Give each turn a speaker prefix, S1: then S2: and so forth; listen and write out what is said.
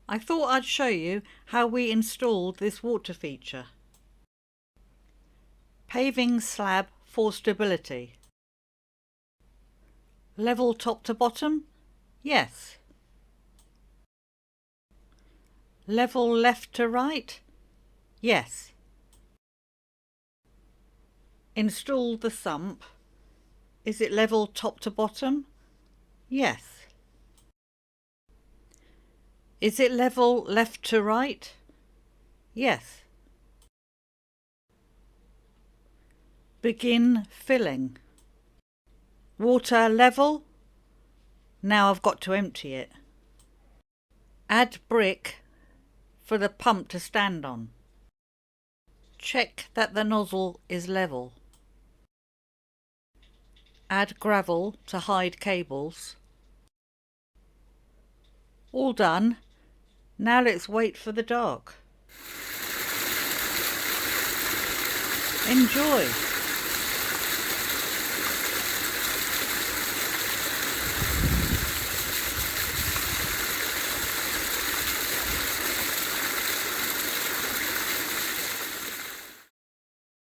S1: I thought I'd show you how we installed this water feature. Paving slab for stability. Level top to bottom? Yes. Level left to right? Yes. Install the sump. Is it level top to bottom? Yes. Is it level left to right? Yes. Begin filling. Water level? Now I've got to empty it. Add brick for the pump to stand on. Check that the nozzle is level. Add gravel to hide cables. All done. Now let's wait for the dark. Enjoy!